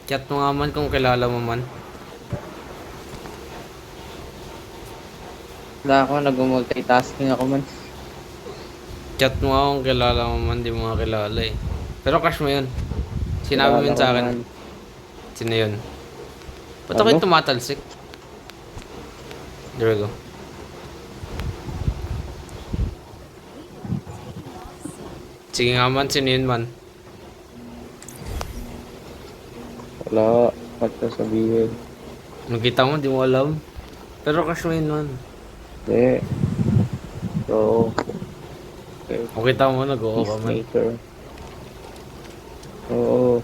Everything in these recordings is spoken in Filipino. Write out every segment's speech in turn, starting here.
Chat mo nga man kung kilala mo man. Wala ako, nag-multitasking ako man. Chat mo nga kung kilala mo man, di mo nga kilala eh. Pero crush mo yun. Sinabi mo Kilala yun ko sa akin. man. Sino yun? Ba't Ano? ako'y tumatalsik? There we go. Sige nga man, sino yun man? Wala. Ba't sasabihin? Nakita mo, di mo alam. Pero crush mo yun man. Hindi. So, okay. O kita mo, nag-oo ka man. Peacemaker. Oo.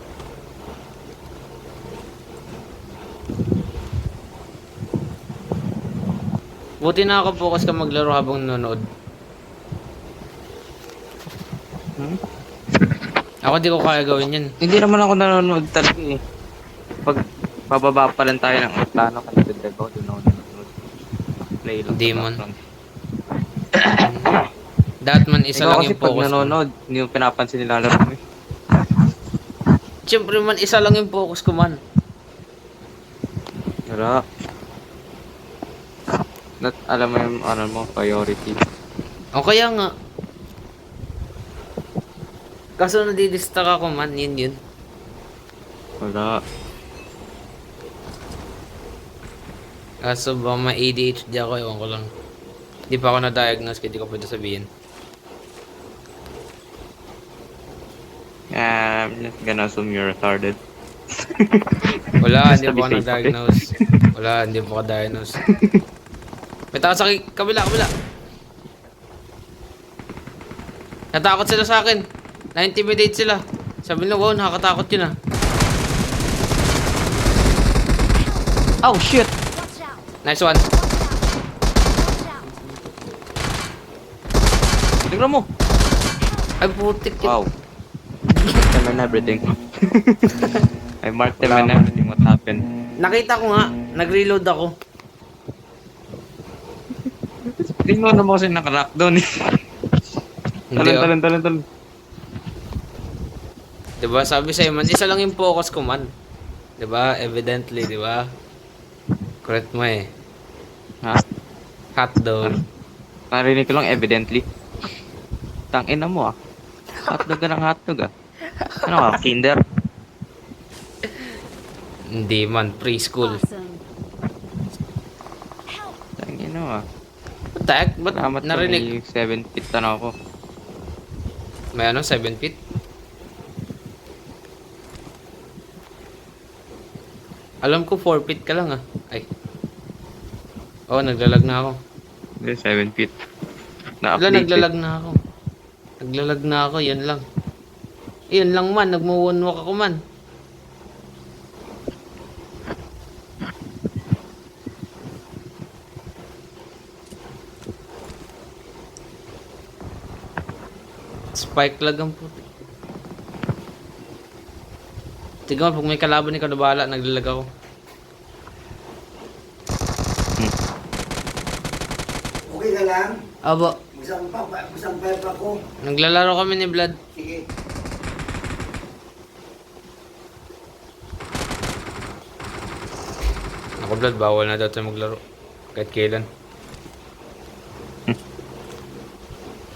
Buti nakaka-focus ka maglaro habang nanonood. Hmm? Ako di ko kaya gawin yan. Hindi naman ako nanonood talaga eh. Pag pababa pa lang tayo ng plano ka nagdadag ako, doon ako nanonood. Play lang Hindi sa man. background. Dapat man isa Ikaw lang kasi yung pag focus ko. nanonood, hindi mo pinapansin nila laro mo eh. Siyempre man, isa lang yung focus ko man. Wala. Alam mo yung ano mo, priority. O kaya nga. Kaso nadidistract ako man, yun. Wala. Kaso ba may ADHD ako, ewan ko lang. Di pa ako na-diagnose, kaya di ko pwede sabihin. I'm just gonna assume you're retarded. Wala, Just hindi to be pa ako safe, okay? na-diagnose. Wala, hindi pa ako diagnose. May tao sa kabila. Natakot sila sa akin. Na-intimidate sila. Sabi nila, wow, nakakatakot yun ah. Oh shit! Watch out! Nice one. Watch out! Tingnan mo! Ay, putik yun. Wow. Marked them and everything. I marked them and everything. What happened? Nakita ko nga, nag-reload ako. Tingnan mo kasi nakarock down eh. Hindi oh. Talon. Diba, sabi sa'yo man, isa lang yung focus ko man. Diba, evidently, diba? Correct mo eh. Ha? Hotdog. Narinig ko lang evidently. Tangina mo ah. Hotdog ka ng hotdog ah. Ano ka, kinder? Hindi man, preschool. Awesome. Help! Tangina mo ah. What the heck? Ba't Salamat ko narinig? may 7 feet na ako. May ano, 7 feet? Alam ko 4 feet ka lang ah. Ay. Oh, naglalag na ako. Hindi, 7 feet. Wala, Na-update naglalag na ako. Naglalag na ako, yan lang. Yun lang man, nagmo-moonwalk ako man. Spike lag ang puti. Tignan mo, pag may kalaban ikaw na bahala, naglalag ako. Okay ka lang? Abo, Magsampay pa ako. naglalaro kami ni Vlad. Sige. Ako Vlad, bawal na daw tayo maglaro. Kahit kailan.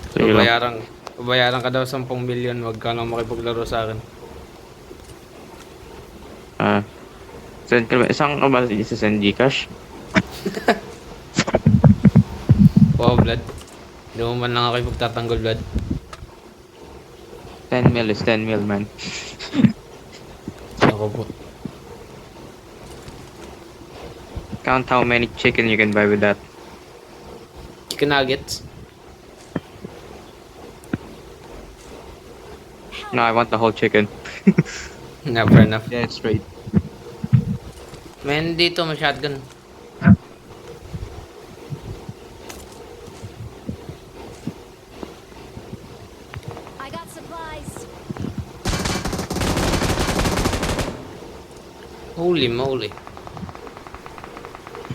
Sige lang. Babayaran ka daw 10 milyon, wag ka lang makipaglaro sa akin. Ah. Send ka ba? Isang ka ba isa-send Gcash? Wow, Vlad. Hindi mo man lang ako ipagtatanggol, Vlad. 10 mil is 10 mil, man. Ako po. Count how many chicken you can buy with that. Chicken nuggets. No, I want the whole chicken. Nah, fair enough. Yeah, it's straight. Man, dito may shotgun. I got supplies. Holy moly.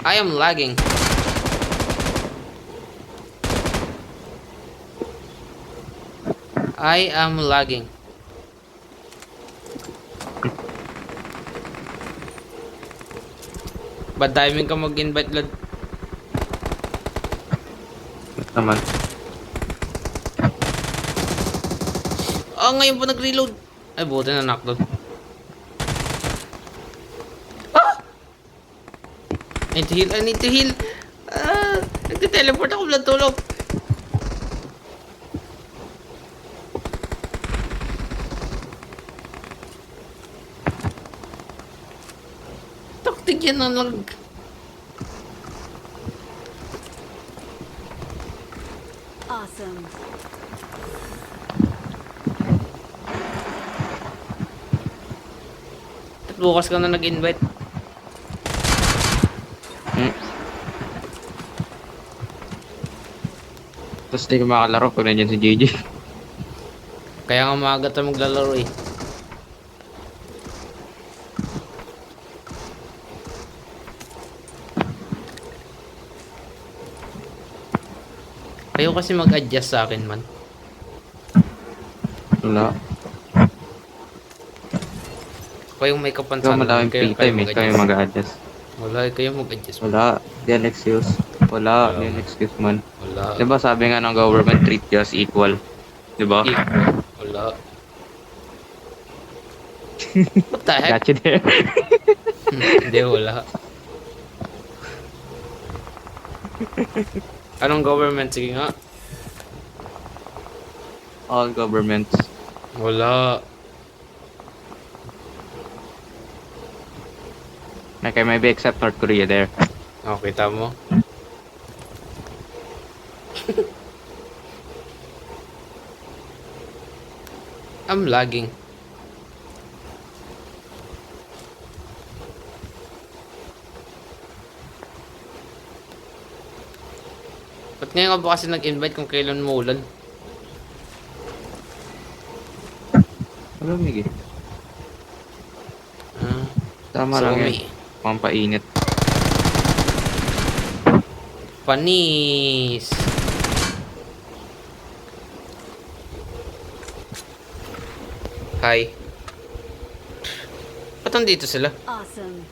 I am lagging. I am lagging. Bad timing ka mag-invite, lad. Ba't naman? Ah, ngayon pa nag-reload. Ay, buti na knockdown. Ah! I need to heal, I need to heal. Ah, nagte-teleport ako, blood tulog. Taktik yan ang lag. Awesome. At bukas ka na nag-invite. Tapos di ka makalaro pag nandiyan si JJ. Kaya nga maaga tayo maglalaro eh. Ayaw kasi mag-adjust sa akin man. Wala. Ako yung may Ikaw kapansanan. madaming free time eh. Kaya mag-a-adjust. Wala, kayo mag-adjust. Wala. Yan excuse. Wala. Yan excuse man. Wala. Diba sabi nga ng government, treat you as equal. Diba? Equal. Wala. What the heck? Got you there. Hindi, wala. Anong government? Sige nga. All governments. Wala. Okay, maybe except North Korea there. Okay, tama mo. I'm lagging. Ba't ngayon ka ba kasi nag-invite kung kailan mo ulan? Alam mo, Miggy. Ah, Tama lang yan. Somi. Pampainit. Panis. Hi. Ba't nandito sila? Awesome.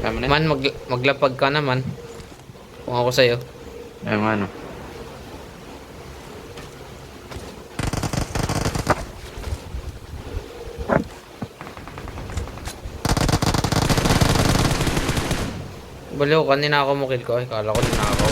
Tama na. Man, maglapag ka naman. Kung ako sa'yo. Ayun nga, no. Baliw, kanina ako mo kill ko. Ay, kala ko ninakaw.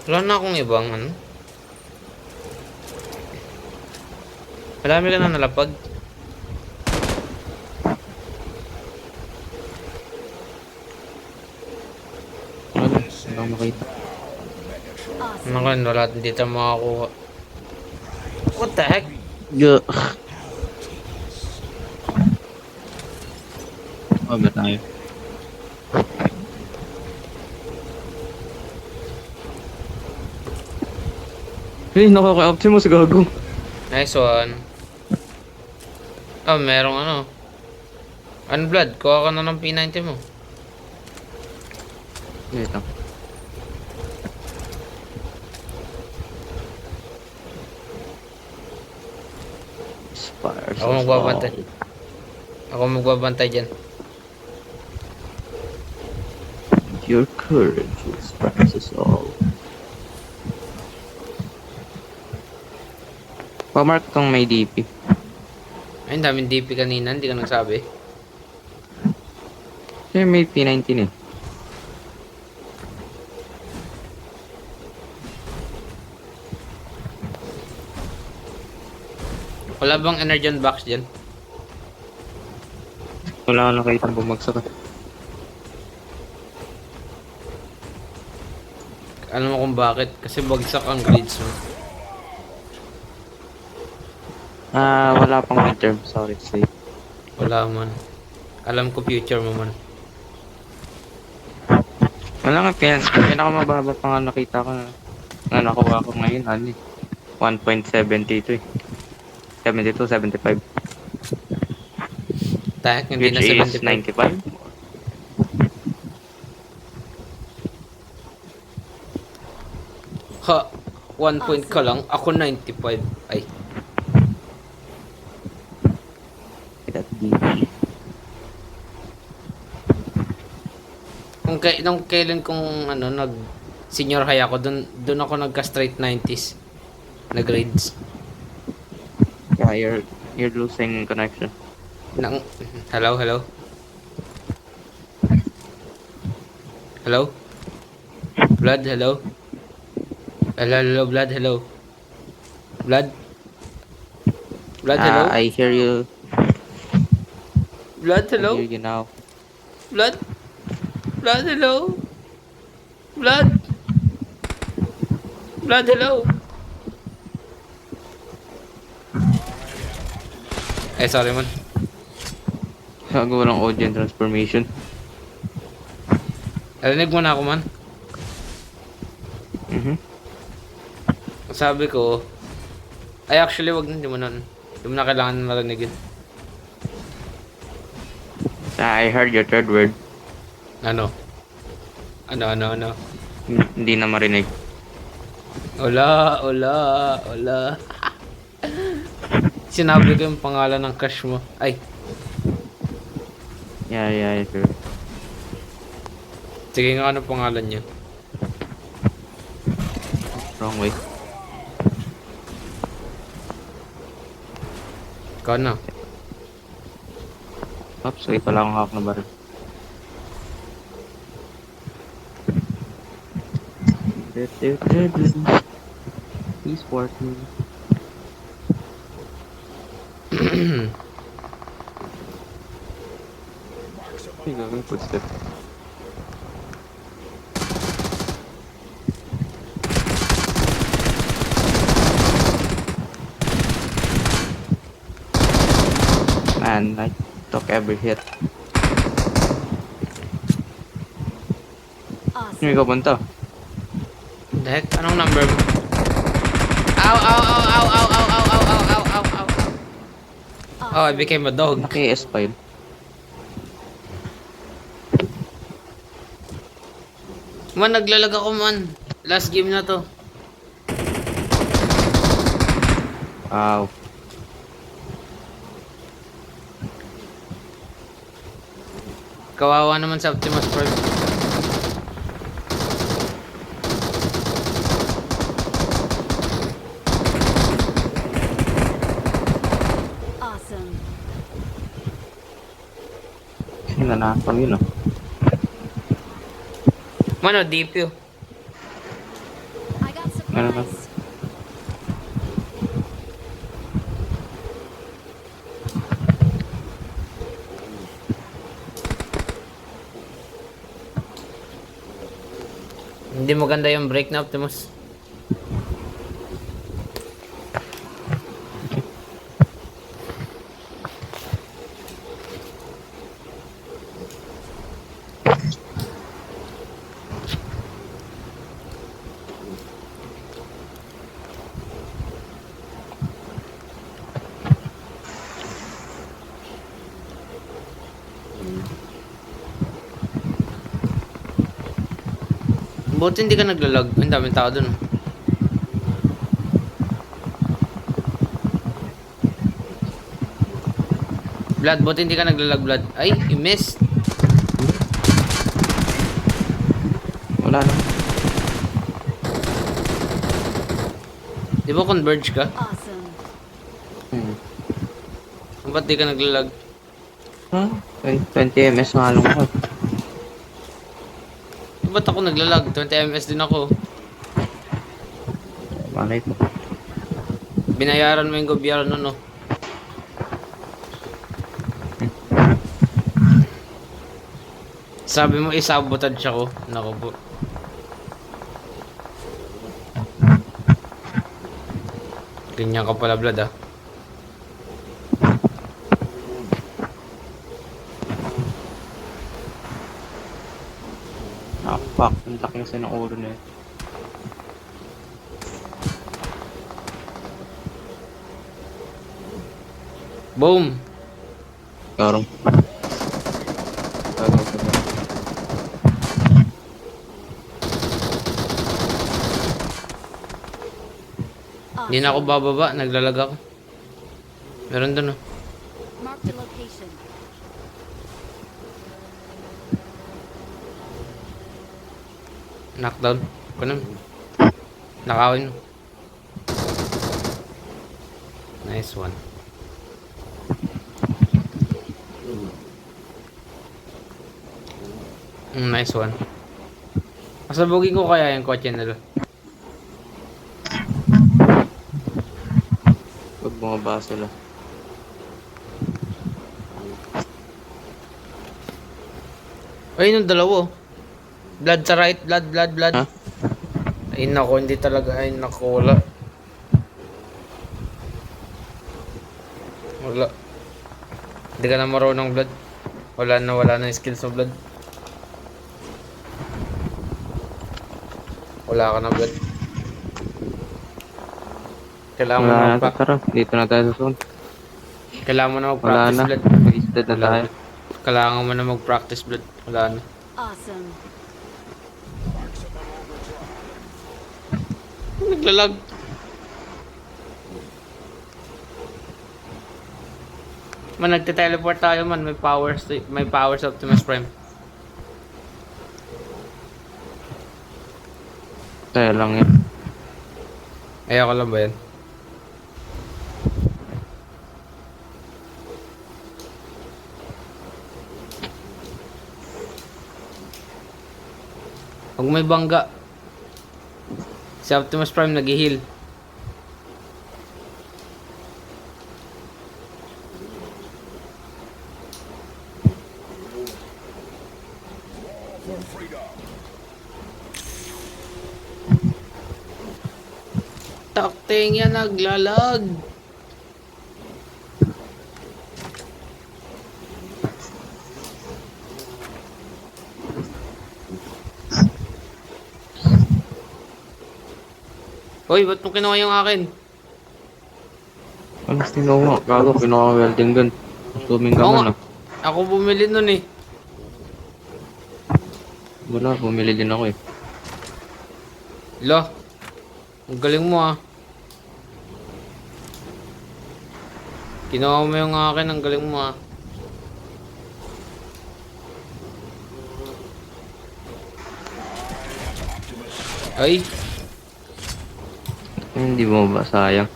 Wala na akong ibang ano. Marami ka na nalapag. Wala. Wala makita. Awesome. Ano ka, wala dito makakuha. What the heck? Yuck. Oh, ba tayo? Hey, nakaka-optimus gago. Nice one. Oh, merong ano. Unblood, kuha ka na ng P90 mo. Ito. Spires Ako magbabantay. Ako magbabantay dyan. Your courage inspires us all. Pamark kang may DP. Ay, ang daming DP kanina, hindi ka nagsabi. Kasi may P19 eh. Wala bang energon box dyan? Wala ka nakita bumagsak. Alam mo kung bakit? Kasi bagsak ang grades mo. Wala pang midterm. Sorry to say. Wala man. Alam ko future mo man. Wala nga, pinakamababa pa nga nakita ko na nakuha ko ngayon, 1.72 eh. 72, 75. Tak, hindi Which na is 75. 95. Ha, 1 point ka lang. Ako 95. Ay, That DP. nung kailan kong nag senior high ako, dun ako nagka straight 90s na grades. Yeah, you're losing connection. Hello, hello. Hello? Blood, hello? Hello, blood, hello. Blood? Blood, hello? I hear you. Blood, I hello? hear you now. Blood? Blood, hello? Blood? Blood, hello? Eh, sorry man. Gago walang audio transformation. Narinig mo na ako man. Sabi ko, ay actually wag na, hindi mo na kailangan marinig yun. I heard your third word. Ano? Ano? Hindi na marinig. Wala. Sinabi ko yung pangalan ng crush mo. Ay, Yeah, sure. sige nga, ano pangalan niya? Wrong way. Ikaw na. Oops, so ito lang ang hawak na baril. Please support me. Ay, gagawin footstep. Man, I took every hit. Awesome. Sino ka punta? The heck? Anong number mo? Ow! Oh, I became a dog. Naki-S5. Man, naglalag ako man. Last game na to. Wow. Kawawa naman sa Optimus Prime. Awesome. Nanakaw yun oh. Mano, deep yun. I got Ano ba? supplies. Hindi maganda yung break na Optimus. Buti hindi ka naglalag. Ang daming tao dun. Blood, buti hindi ka naglalag, Blood. Ay, you missed. Wala na. Di ba converge ka? Awesome. Ba't di ka naglalag? Huh? 20 ms nga lang ako. Ba't ako naglalag? 20 ms din ako. Malay ko. Binayaran mo yung gobyerno, no? Sabi mo, isabotage ako. Naku po. Ganyan ka pala, Blood, ah. Ah, fuck. Ang laki kasi ng ulo na yun. Boom! Karong. Hindi na ako bababa, naglalag ako. Meron dun oh. Mark the location. Knockdown. Kunam. Nakawin mo. Nice one. Nice one. Pasabugin ko kaya yung kotse nila. Pag bumaba sila. Ayun yung dalawa oh. Blood sa right, blood. Ha? Ay nako, hindi talaga. Ay nako, wala. Wala. Hindi ka na marunong blood. Wala na yung skills of blood. Wala ka na blood. Kailangan mo Wala na na. mag-practice. Tara, dito na tayo sa zone. Kailangan mo na Wala mag-practice na. blood. Wasted na Wala tayo. na. Kailangan mo na mag-practice blood. Wala na. Awesome. Naglalag. Man, nagte-teleport tayo man. May powers Optimus Prime. Kaya lang yun. Ayoko lang ba yan? Huwag may bangga. Si Optimus Prime nag-heal. Takting yan, naglalag. Hoy, ba't mo kinuha yung akin? Ano tinuha? Gago, kinuha welding gun. Swimming ka Oo man nga. Ako bumili nun eh. Wala, bumili din ako eh. Lo, ang galing mo ah. Kinuha mo yung akin, ang galing mo ah. Ay, Hindi mo ba sayang?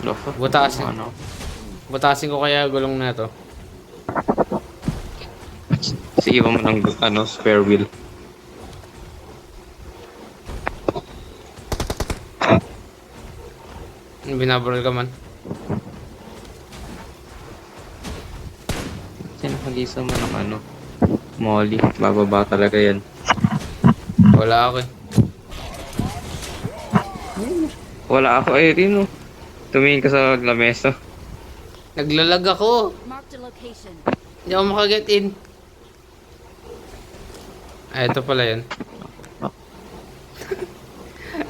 Loko. Butasin. Ano? butasin ko kaya gulong na to. Sige mo ng ano, spare wheel. Binabaril ka man. Sinakagisa mo ng ano, molly. Bababa talaga yan. Wala ako eh. Wala ako eh, Rino. Tumingin ka sa lamesa. Naglalag ako. Mark the location. Hindi ako makaget in. Ah, ito pala yun.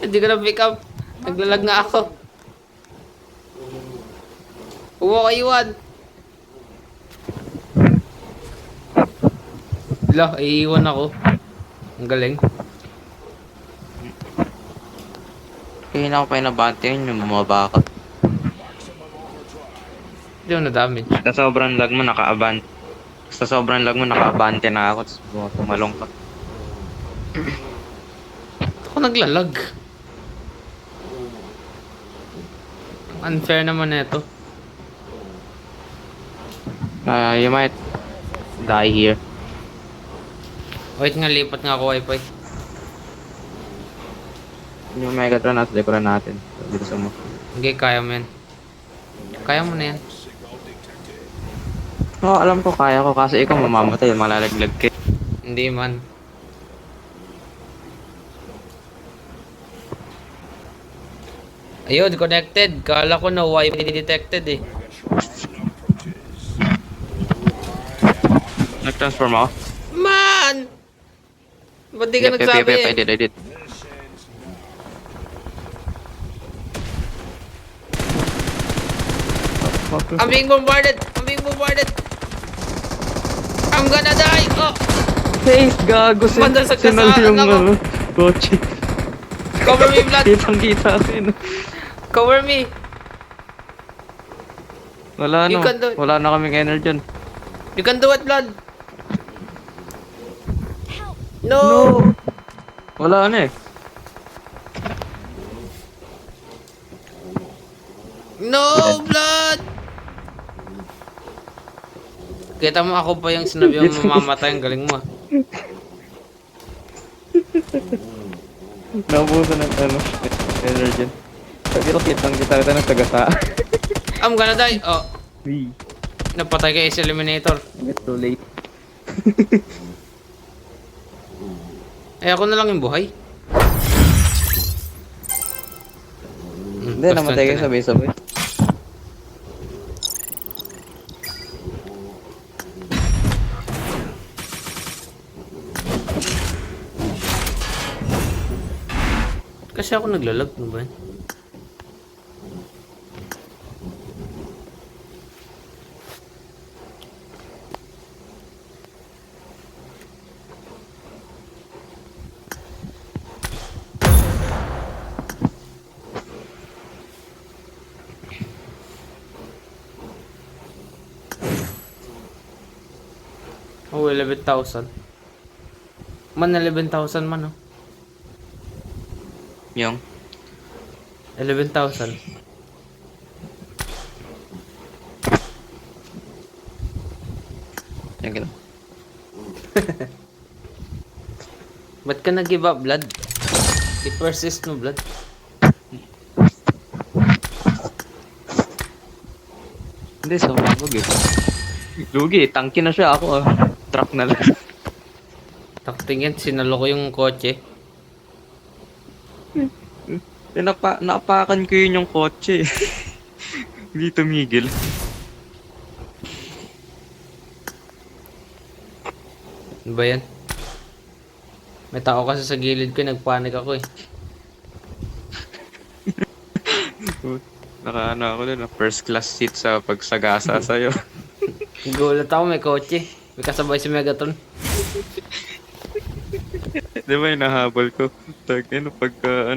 Hindi ko na pick up. Naglalag nga ako. Huwag ko iwan. Lah, iiwan ako. Ang galing. Kaya na ako pa nabante yun, yung bumaba ka. Hindi ako na-damage. Sa sobrang lag mo, naka-abante. Sa sobrang lag mo, naka-abante na ako. Tapos tumalong ka. Ako naglalag. Ang unfair naman na ito. You might die here. Wait nga, lipat nga ako wifi. Yung Megatron nasa likuran natin. Dito sa mo. Hindi, kaya mo yan. Kaya mo na yan. Oo, alam ko, kaya ko. Kasi ikaw mamamatay, malalaglag ka. Hindi man. Ayun, connected. Kala ko na wifi detected eh. Nag-transform ako. Man! Ba't di ka Yep, nagsabi? I did. I'm being bombarded! I'm gonna die! Oh! Hey, gago. Mandasag ka Sinal sa yung ano ko. kotse. Cover me, blood! Kitang-kita ako yun. Cover me! Wala You can do it. Wala na kaming energy dyan. You can do it, blood! Help! No! Wala na eh. No, blood! Kita mo ako pa yung sinabi mo mamamatay, ang galing mo. Naubusan ng energy. Sabi ko kitang-kita kita ng tagasa. I'm gonna die! Oh, Wee. napatay kay sa eliminator. It's too late. Eh, ako na lang yung buhay. Hindi, namatay kayo sabay-sabay. Kasi ako naglalag, no ba? Oh, 11,000. Man, 11,000 man, oh. Yung 11,000. yung gano'n. Ba't ka nag-give up, blood? I-persist mo, blood. Hindi, sumabog eh. Lugi, tangki na siya ako ah. Truck na lang. Taktingin, sinalo ko yung kotse. Naapakan ko yun yung kotse. Hindi tumigil. Ano ba yan? May tao kasi sa gilid ko, nagpanik ako eh. Nakaano ako dun, first class seat sa pagsagasa sa'yo. Gulat ako, may kotse. May kasabay si Megatron. Di ba yung nahabol ko? Pagka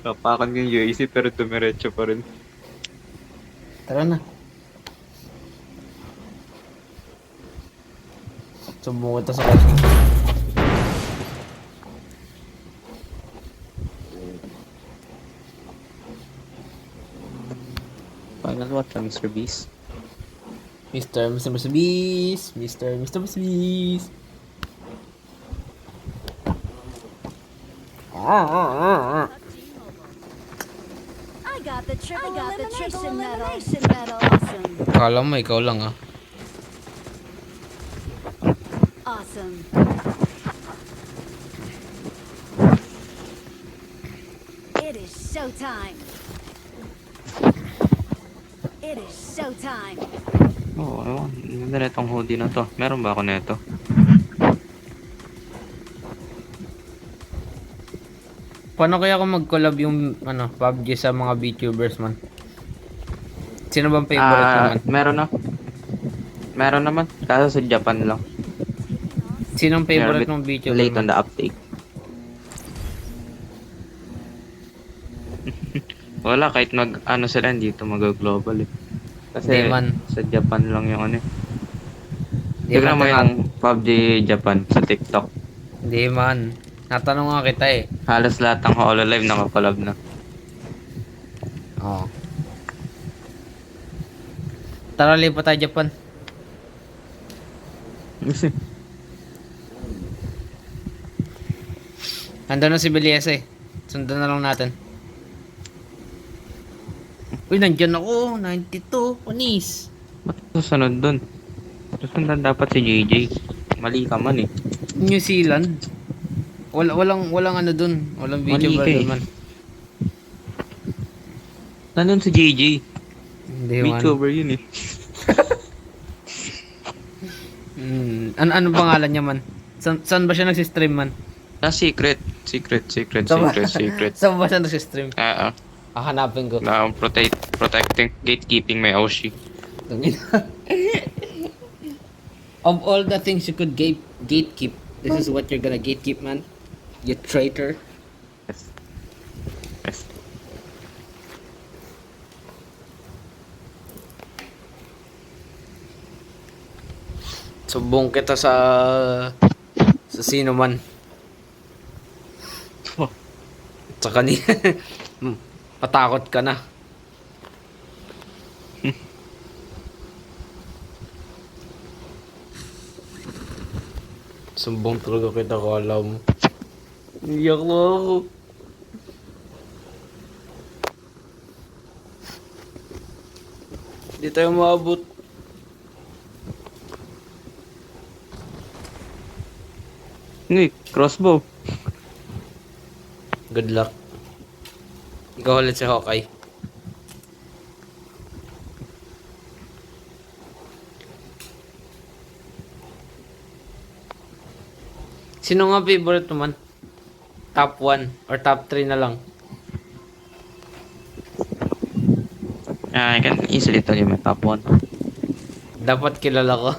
napakan ko yung UAC pero dumiretso pa rin. Tara na. Sumbong kita sa kotse. Final watch na Mr. Beast. Mr. Beast. I got the triple elimination medal. Awesome. Kala mo, ikaw lang ah. Awesome. It is showtime. It is showtime. Oo, ganda na itong hoodie na to. Meron ba ako nito? Paano kaya kung mag-collab yung PUBG sa mga VTubers man? Sino bang favorite naman? Meron naman. Kaso sa Japan lang. Sinong favorite They're a mong bit VTuber late man? on the uptake. Wala, kahit sila dito mag-global eh. Kasi Hindi man. sa Japan lang yung eh. Di Tignan man mo tatanong. yung PUBG Japan sa TikTok. Hindi man. Natanong nga kita eh. Halos lahat ng Hololive nakakolab na. Oo. Tara, lipat tayo Japan. Andun na si Beliesa eh. Sundan na lang natin. Uy, nandyan ako. 92. Panis. Ba't susunod dun? Susunod dapat si JJ. Mali ka man eh. New Zealand. Walang ano dun. Walang video Mali ba ka eh. dun man. Nandun si JJ. Hindi man. VTuber yun eh. Ano pangalan niya man? Saan ba siya nagsistream man? Secret. Saan ba siya nagsistream? Ah, Hanapin ko. protecting, gatekeeping my Oshi. Of all the things you could gatekeep, this is what you're gonna gatekeep, man. You traitor. Yes. Yes. Sumbong kita sa sino man. Sa kanina. Patakot ka na. Sumbong talaga kita ko alam mo. Iyak na ako. Hindi tayo maabot. Uy, crossbow. Good luck. Ikaw ulit si Hawkeye. Sino nga favorite mo man? Top 1 or top 3 na lang? I can easily tell you my top 1. Dapat kilala ko.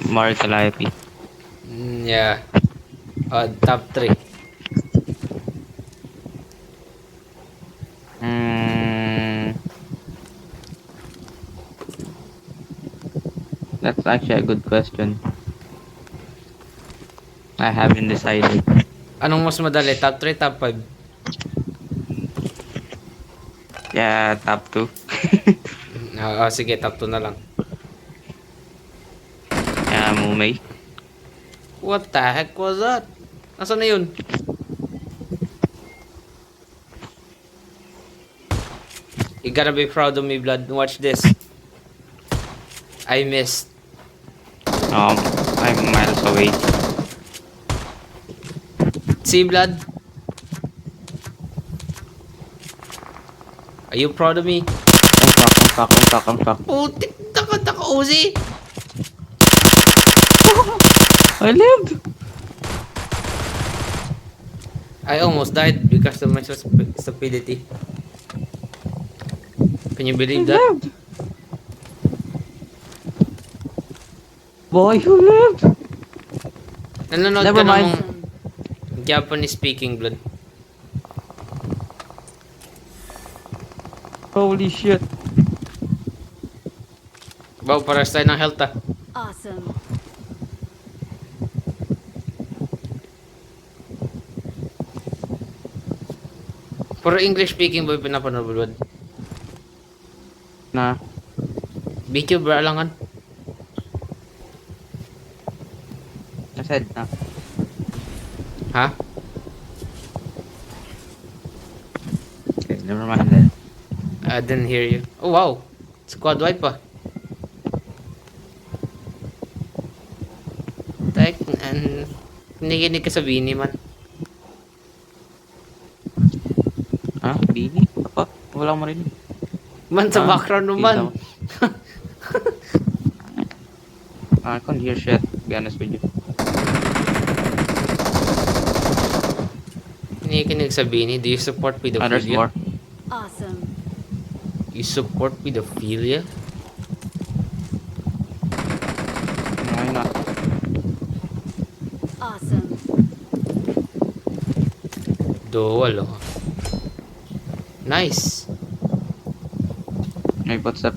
Mario Calliope. Yeah. Top 3. That's actually a good question. I haven't decided. Anong mas madali? Top 3, top 5? Yeah, top 2. Sige, top 2 na lang. Yeah, Mumei. What the heck was that? Nasaan na yun? You gotta be proud of me, Blood. Watch this. I missed. I'm miles away. See, Blood? Are you proud of me? I'm stuck. Putik, taka, Uzi! I lived! I almost died because of my stupidity. Can you believe that? Lived! Boy, you lived! Nanonood Never ka mind. ng Japanese speaking, Blood. Holy shit. Wow, paras tayo ng health ah. Awesome. Puro English speaking ba yung pinapanood, Blood? Na. VTuber alangan. I said na. Ha? Okay, never mind then. I didn't hear you. Oh wow. Squad wipe pa. Tek, kinikinig ka sa Bini man. Ha? Bini? Apa? Wala mo rin. Man sa background naman. I can't hear shit, to be honest with you. Kinikinig sa Bini. Do you support There's pedophilia? more. Awesome. You support pedophilia? Why not? Awesome. Dual oh. Nice. May footstep.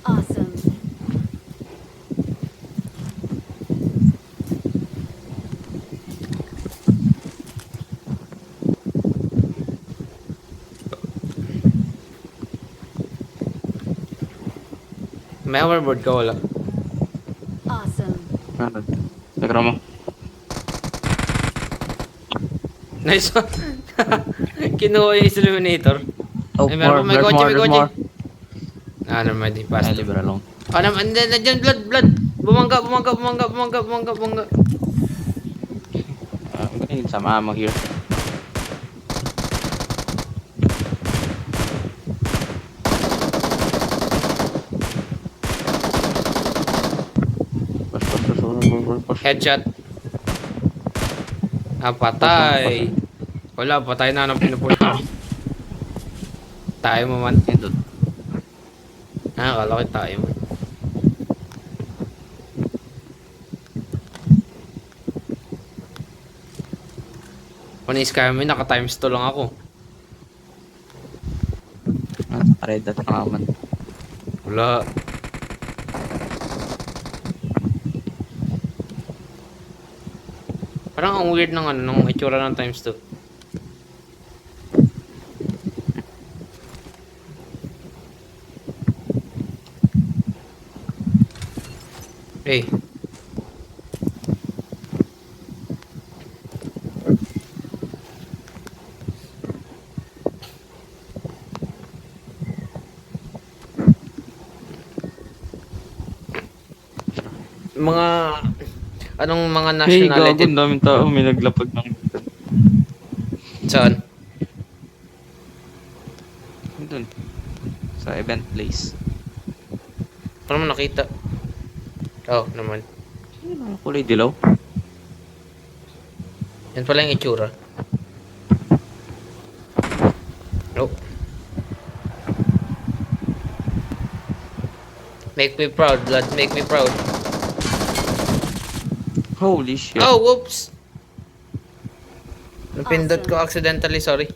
Awesome. May hoverboard ka wala. Awesome. Ano? Nagro mo. Nice one. Kinuha yung illuminator. Oh, Ay, meron pa, may kotse, may there's kotse. more. Never mind, he I passed. leave it alone. Nandiyan, blood. Bumangga. I'm gonna need some ammo here. overpush. Headshot. Ah, patay. Wala, patay na nang pinupunta. Tayo mo man. Ito. Ah, akala ko tayo mo. Kung na-scam mo, naka times 2 lang ako. Red at naman. Wala. Parang ang weird ng ano, ng itsura ng times 2. Eh. Mga anong mga Hey, nationality? gago, ang daming tao. May naglapag ng... Saan? Doon. Sa event place. Ano mo nakita? Oh, naman. Ano, kulay dilaw? Yan pala yung itsura. Oh. Make me proud, blood. Make me proud. Holy shit. Oh, whoops! Napindot ko accidentally, sorry.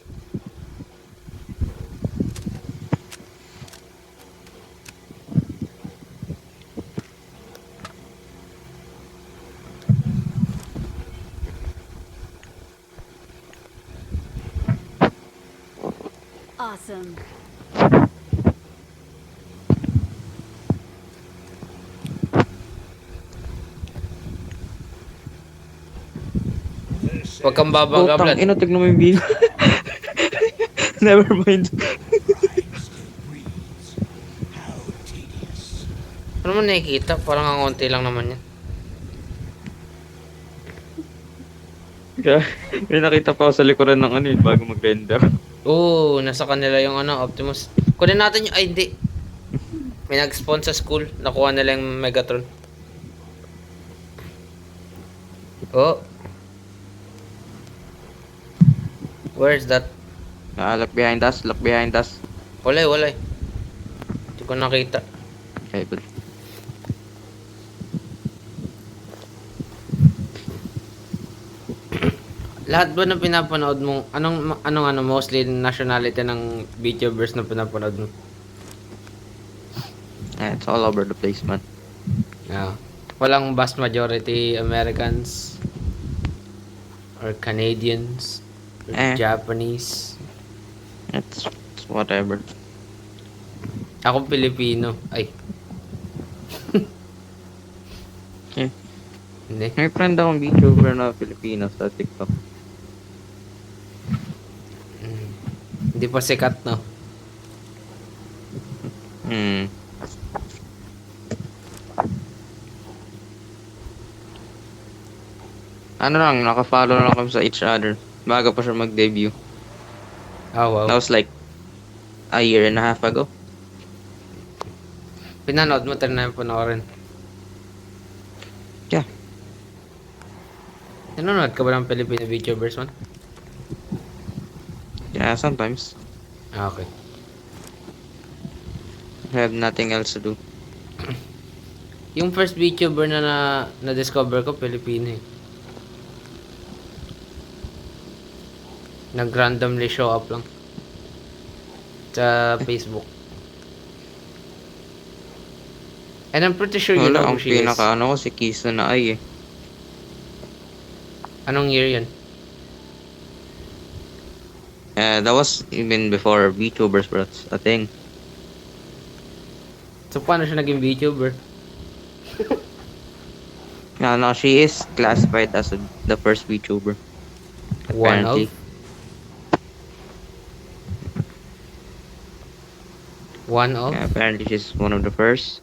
Awesome. Huwag kang babaga, blood. Ina, tignan mo yung video. Never mind. Ano mo nakikita? Parang ang konti lang naman yan. Kaya, may nakita pa ako sa likuran ng ano yun, bago mag-render. Oo, nasa kanila yung ano, Optimus. Kunin natin yung, ay hindi. May nag-spawn sa school. Nakuha nila yung Megatron. Oh. Where's that? Look behind us, look behind us. Wala, wala. Hindi ko nakita. Okay, good. Lahat ba ng pinapanood mo, anong mostly nationality ng VTubers na pinapanood mo? Yeah, it's all over the place, man. Yeah. Walang vast majority Americans or Canadians or Japanese. It's whatever. Ako Pilipino. Ay. Okay. Hindi. May friend akong VTuber na Filipino sa TikTok. Hindi pa sikat, no? Hmm. Ano lang, naka-follow lang kami sa each other. Bago pa siya mag-debut. Oh, wow. That was like a year and a half ago. Pinanood mo, na yung panoorin. Yeah. Nanonood ka ba ng Filipino VTubers, man? Yeah, sometimes. Ah, okay. I have nothing else to do. Yung first VTuber na-discover ko, Filipino eh. Nag-randomly show up lang. Sa Facebook. And I'm pretty sure you Wala, know ang who she is. pinaka-ano ko si Kisa na ay eh. Anong year yan? That was even before VTubers was a thing. So, paano siya naging VTuber? No, she is classified as the first VTuber. One Apparently. of? One of? Yeah, apparently she's one of the first.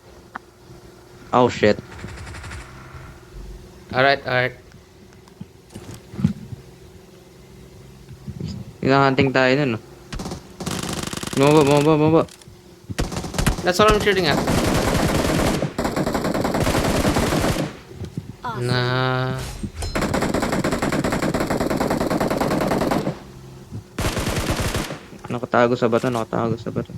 Oh shit. Alright, alright. Hinahunting tayo nun. Bumaba. That's what I'm shooting at. Na... Nakatago sa bato, nakatago sa bato.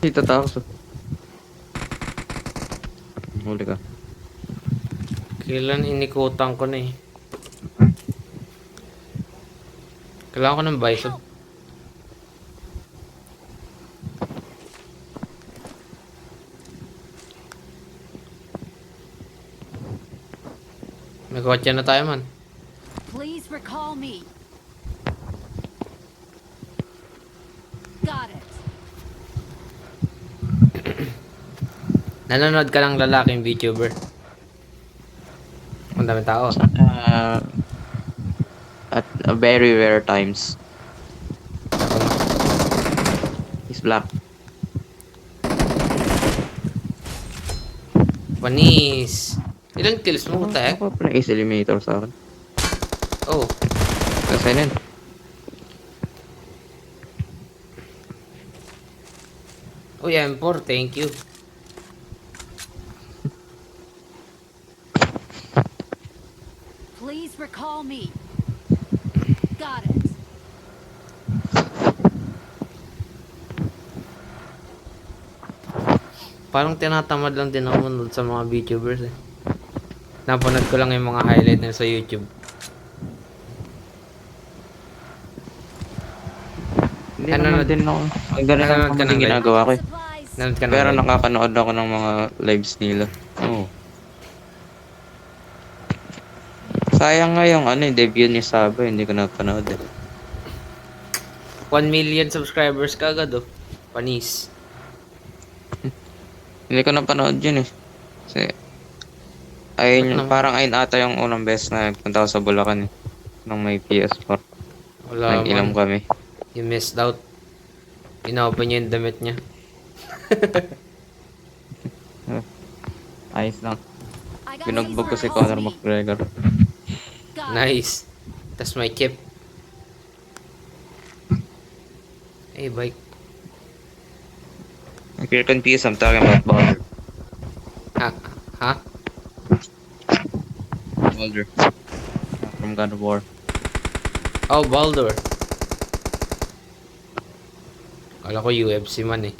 Dito takas oh. Huli ka. Kailan inikutan ko na eh. Kailangan ko ng bison. May kotse na tayo man. Please recall me. Got it. Nanonood ka ng lalaking VTuber. Ang dami tao. At a very rare times. He's black. Panis. Ilang kills mo? What the heck? Ako pa na ace eliminator sa akin. Oh. Kasi nun. Uy, M4. Thank you. Please recall me. Got it. Parang tinatamad lang din ako manood sa mga VTubers eh. Napanood ko lang yung mga highlight nila sa YouTube. Hindi Ano naman na- din ako. Ang ganun lang nanonood ka ang ng live? ginagawa ko eh. Supplies. Nanood ka na Pero live? nakakanood ako ng mga lives nila. Oo. Sayang nga yung debut ni Saba, hindi ko napanood eh. 1 million subscribers ka agad oh. Panis. Hindi ko napanood yun eh. Kasi, ayun, Ba't naman? parang ayun ata yung unang beses na nagpunta ako sa Bulacan eh. Nung may PS4. Wala Nag-inom man. kami. You missed out. Inopen niya yung damit niya. Ayos lang. I got Binugbog ko si recall Conor me. McGregor. Got it. Nice. Tas may chip. Hey, bike. If you're confused, I'm talking about Baldur. Ha? Ha? Baldur. From God of War. Oh, Baldur. Kala ko UFC man eh.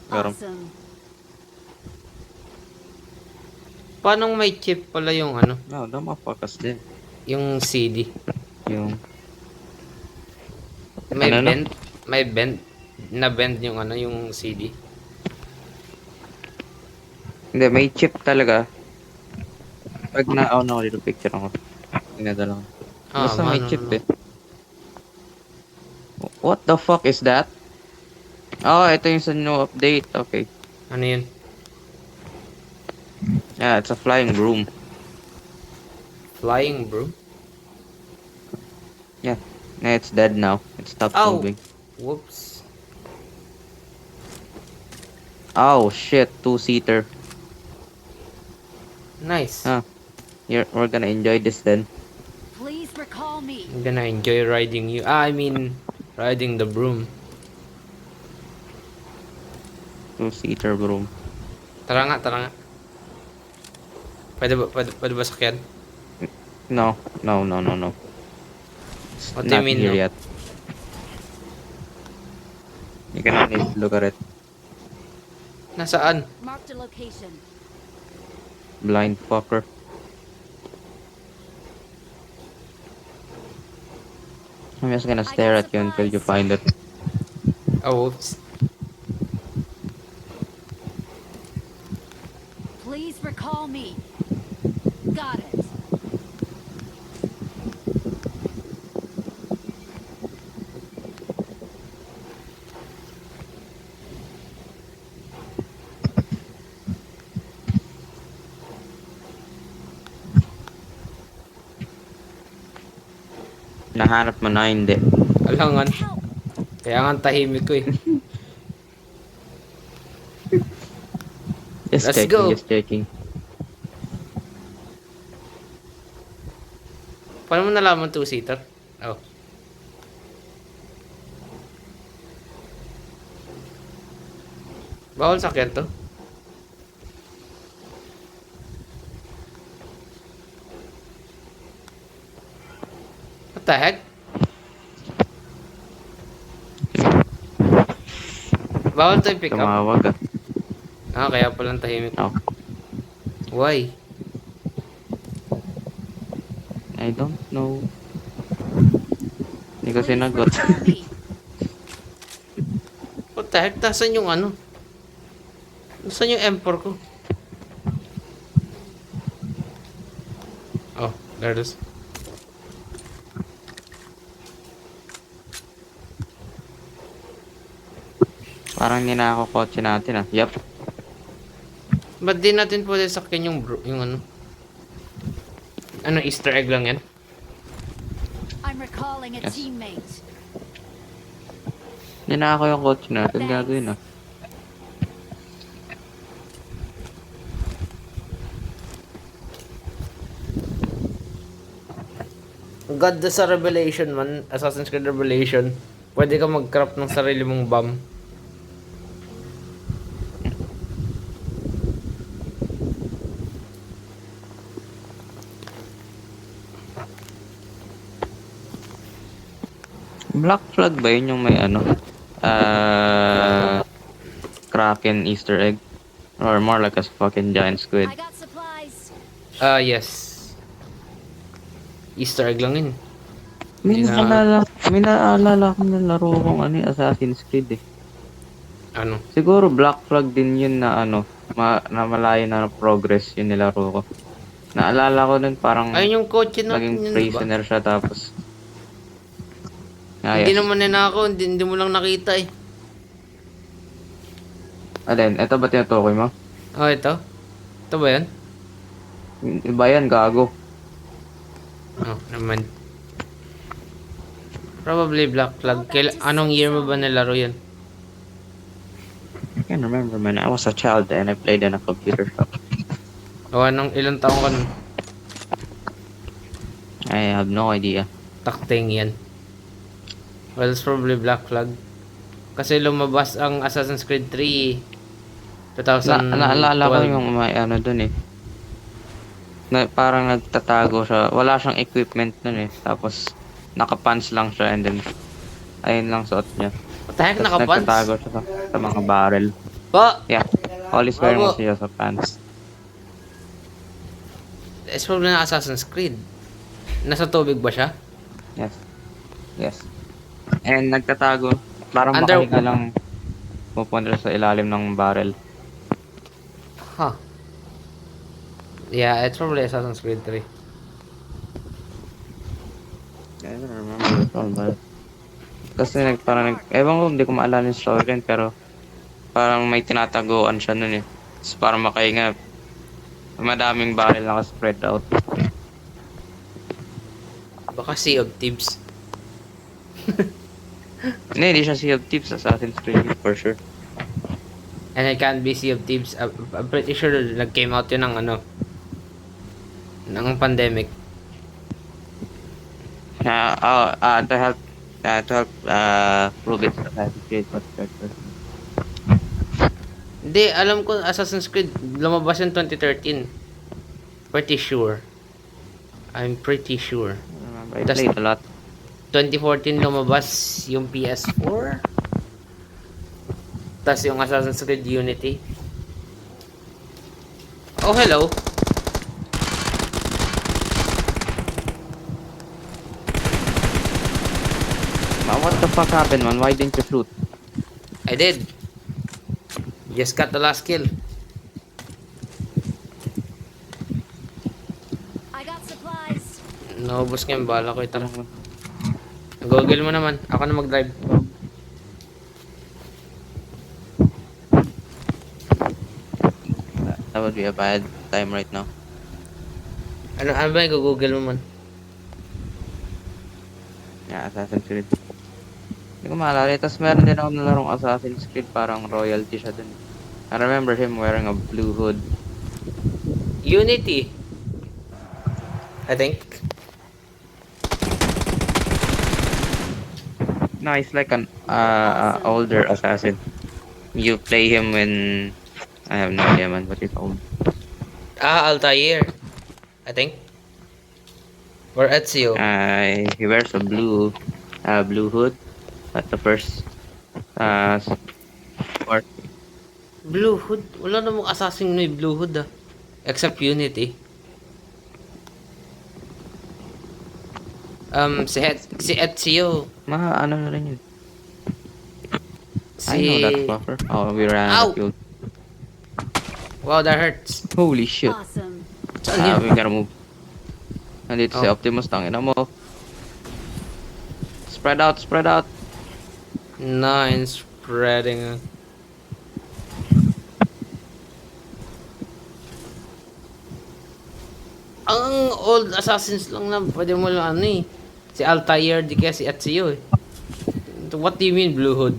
Pero, Awesome. Paano may chip pala yung ano? no, damapakas din. Yung CD? Yung, May Ano, no? bend? May bend? Na-bend yung ano, yung CD? hindi, may chip talaga. Pag na-on ako dito, picture ako. Pinadala ko. Basta may ano, chip ano. eh. What the fuck is that? Oh, ito yung sa new update. Okay. Ano yun? Yeah, it's a flying broom. Flying bro? Yeah. Yeah, it's dead now. It stopped Ow! moving. Whoops. Oh shit, two-seater. Nice. Huh. We're gonna enjoy this then. Please recall me. I'm gonna enjoy riding you. I mean, riding the broom. Two-seater broom. Tara nga, tara nga. Pwede ba sakyan? No. It's What do you not mean, here no? yet. You can only look at it. Nasaan? Marked a location. Blind fucker. I'm just gonna stare at you until you find it. Oh, whoops. Please recall me. Got it. Nahanap mo na, hindi. Alangan. Kaya nga tahimik ko eh. Just Let's checking, go. just checking. Paano mo nalaman two-seater? Oh. Bawal sakyan to. What the heck? Bawal to pick up. Tumawag ah. Ah, kaya palang tahimik. Oh, Why? I don't know. Hindi ko sinagot. Follow me. What the heck? Nasaan yung ano? Nasaan yung M4 ko? Oh, there it is. Parang ninako kotse natin ah. Yup. Ba't di natin pwede sakyan yung ano? Ano, Easter egg lang yan? I'm recalling a Yes. teammate. Ninako yung kotse natin. Gagawin ah. God sa Revelation man, Assassin's Creed Revelation, pwede ka mag-craft ng sarili mong bomb. Black Flag ba yun yung may ano? Kraken Easter egg? Or more like a fucking giant squid? I got supplies. Yes. Easter egg lang yun. May Hindi na- naalala ko na laro kong ano, Assassin's Creed eh. Ano? Siguro Black Flag din yun na ano, na malayo na progress yung nilaro ko. Naalala ko nun parang Ayun yung kotse natin naging yun, diba? prisoner siya tapos... Hindi naman ninako, hindi mo lang nakita eh. Alin, eto ba tinutukoy mo? Oh, ito? Ito ba yan? Iba yan, gago. Oh, naman. Probably Black Flag. Anong year mo ba nilaro yan? I can't remember man, I was a child and I played in a computer shop. O ilang taong ka nun? I have no idea. Takting yan. Well, it's probably Black Flag. Kasi lumabas ang Assassin's Creed 3 2012. Naalala ko yung may ano dun eh. Na, parang nagtatago siya. Wala siyang equipment dun eh. Tapos nakapants lang siya and then ayun lang suot niya. What the heck, Tapos nakapants? nagtatago siya sa mga barrel. Pa! Yeah. Always wearing Bago. siya sa pants. It's probably na Assassin's Creed. Nasa tubig ba siya? Yes. Yes. And nagtatago. Parang Under- makahiga lang pupunta sa ilalim ng barrel. Huh. Yeah, it's probably Assassin's Creed 3. I don't remember it all, but... Kasi ewan ko, hindi ko maalala yung story rin, pero parang may tinataguan siya nun eh. Tapos parang makahinga, madaming barrel naka-spread out. Baka Sea of Thieves. Hindi siya Sea of Thieves, Assassin's Creed for sure. And it can't be Sea of Thieves. I'm pretty sure nag-came out yun ng ano, ng pandemic. To help prove it Assassin's Creed was better. Hindi, alam ko Assassin's Creed lumabas yung 2013. Pretty sure. I'm pretty sure. I Tas- played a lot. 2014 lumabas yung PS4. Tas yung Assassin's Creed Unity. Oh, hello. What the fuck happened, man? Why didn't you shoot? I did. Just got the last kill. I got supplies. Naubos nga yung bala ko. Ito. Google mo naman. Ako na mag-drive. That would be a bad time right now. Ano ba yung Google mo man? Yeah, Assassin's Creed. Hindi ko maalala. Tapos meron din ako nalarong Assassin's Creed. Parang royalty siya dun. I remember him wearing a blue hood. Unity. I think. No, he's like an older assassin. You play him when I have no idea, man. What you call him? Altair. I think. Or Ezio. He wears a blue hood at the first part. Blue Hood. Wala namang assassin may Blue Hood ah. Except Unity. Si Ezio. Ano na rin yun. Si... I know that fucker. Oh, we ran out of Ow! fuel. Wow, that hurts. Holy shit. Awesome. Saan yun? We gotta move. Nandito si Oh. Optimus, tangina mo. Spread out, spread out. Nine spreading. Ang old assassins lang na pwede mo lang ano eh. Si Altair di kaya si Ezio eh. What do you mean Blue Hood?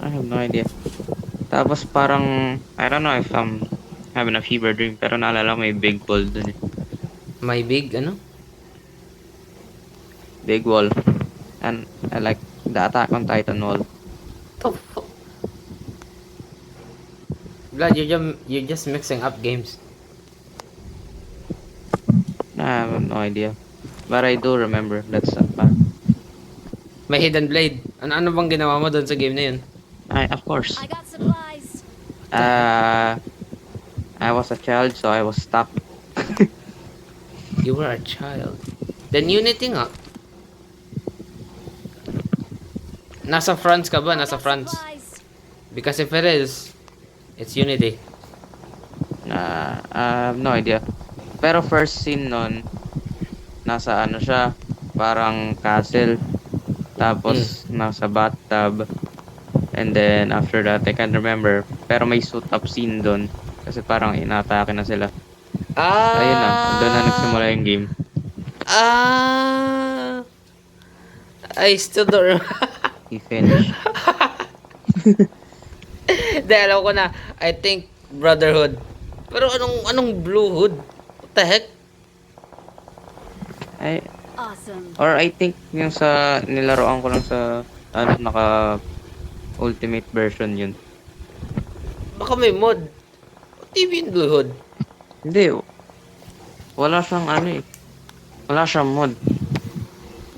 I have no idea. Tapos parang, I don't know if I'm having a fever dream, pero naalala ko may big wall dun eh. My big ano? Big wall. And I like the Attack on Titan wall. The fuck? Vlad, you're just mixing up games. I have no idea. But I do remember that's May hidden blade. Ano bang ginawa mo doon sa game na yun? of course. I got supplies. I was a child, so I was stuck. You were a child. Then Unity nga. Nasa France ka ba? I Nasa got France. supplies. Because if it is, it's Unity. I have no idea. Pero first scene nun, nasa ano siya, parang castle. Tapos nasa bathtub. And then after that, I can't remember. Pero may suit up scene doon. Kasi parang inatake na sila. Ayun na, doon na nagsimula yung game. I still don't remember. He finished. Dahil alam ko na, I think Brotherhood. Pero anong Blue Hood? What the heck? Awesome. Or I think yung sa nilaroan ko lang sa naka ultimate version yun. Baka may mod. What do you mean Blue Hood? Hindi. Wala siyang wala siyang mod.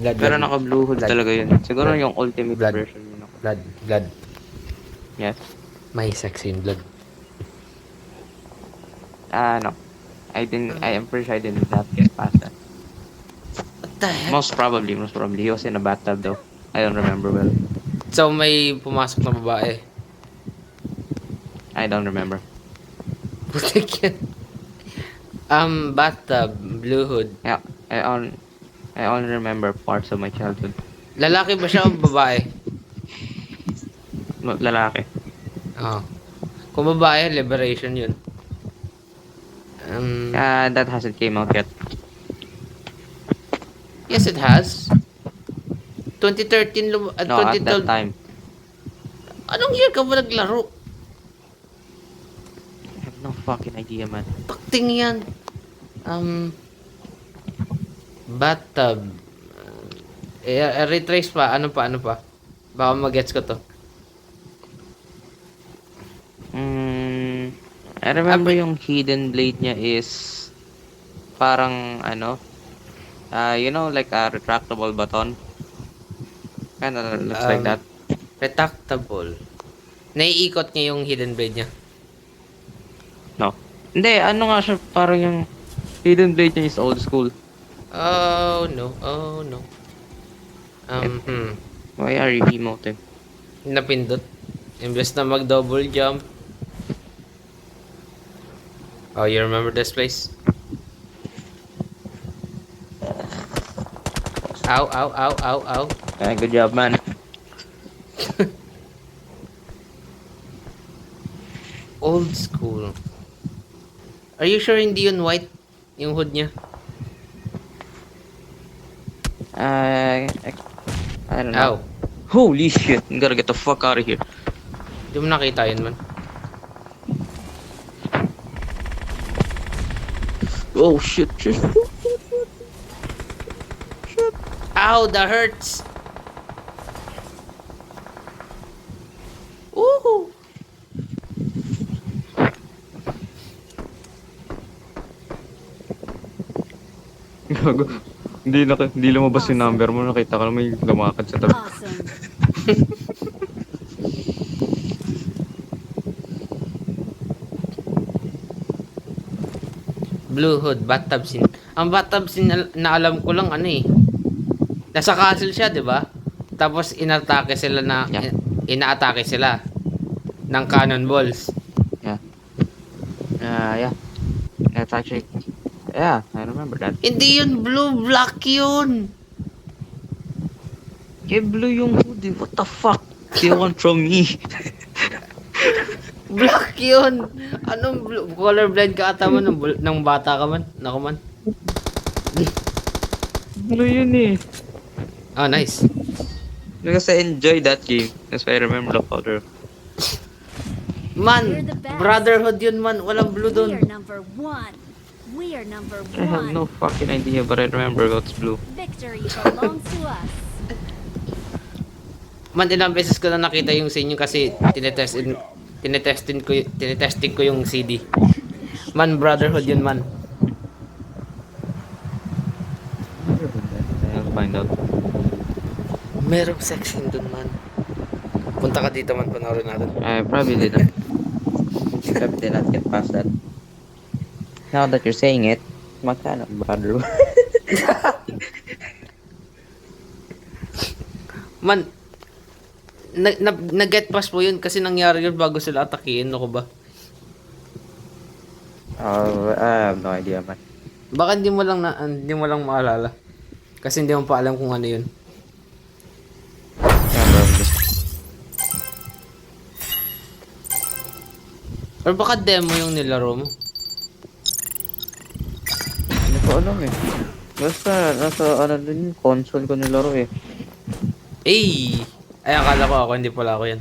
Pero naka blue hood Blood. talaga yun. Siguro Blood. yung ultimate Blood. version yun. Blood. Yes. May sex in blood. No. I am pretty sure I did not get past that. What the heck? Most probably. He was in a bathtub though. I don't remember well. So may pumasok na babae. I don't remember. Putik yan. Bathtub, Blue Hood. Yeah. I only remember parts of my childhood. Lalaki ba siya o babae? Lalaki. Oo. Kung babae, liberation yun. That hasn't came out yet. Yes, it has. 2013, No, at that time. Anong year ka ba naglaro? I have no fucking idea, man. Pakting yan. Bathtub. Retrace pa. Ano pa? Baka magets ko to. I remember yung hidden blade niya is parang you know, like a retractable baton. Kinda looks like that. Retractable. Naiikot niya yung hidden blade niya. No. Hindi, nga siya, parang yung hidden blade niya is old school. Oh no. Why are you emoting? Napindot. Imbes na mag-double jump. Oh, you remember this place? Ow. Good job, man. Old school. Are you sure hindi yun white? Yung hood niya? I don't know. Ow. Holy shit, I gotta get the fuck out of here. Di mo nakita yun man. Oh shit. Ow, that hurts. Gago. Hindi lumabas yung number mo. Nakita ka na may lumakad sa tabi. Awesome. Blue hood, bathtub scene. Ang bathtub scene na alam ko lang ano eh. Nasa castle siya, 'di ba? Tapos inatake sila na Yeah. inaatake sila ng cannonballs. Yeah. Yeah. That's actually... Yeah, I remember that. Hindi yun blue, black yun. Kaya blue yung hoodie. What the fuck? Do you want from me? Black yun. Anong blue? Colorblind ka ata man ng bata ka man. Naku man. Blue yun eh. Oh, nice. Because I enjoy that game. That's why I remember the color. Man, Brotherhood yun man. Walang blue We doon. are number one. We are number I have no one. fucking idea, but I remember what's blue. Victory belongs to us. Man, ilang beses ko na nakita yung scene yun kasi tinetesting ko yung CD. Man, Brotherhood yun man. I'll find out. Merong section dun man. Punta ka dito man, panoorin natin. I probably didn't. Probably did not get past that. Now that you're saying it, magkano brother? Man, nag-get pass po yun kasi nangyari yun bago sila atakihin. Ano ko ba? I have no idea, man. Baka hindi mo lang maalala. Kasi hindi mo pa alam kung ano yun. Yeah, probably. Or baka demo yung nilaro mo. Hindi ko alam eh. Basta, nasa ano din yung console ko nilaro eh. Ay, akala ko ako, hindi pala ako yan.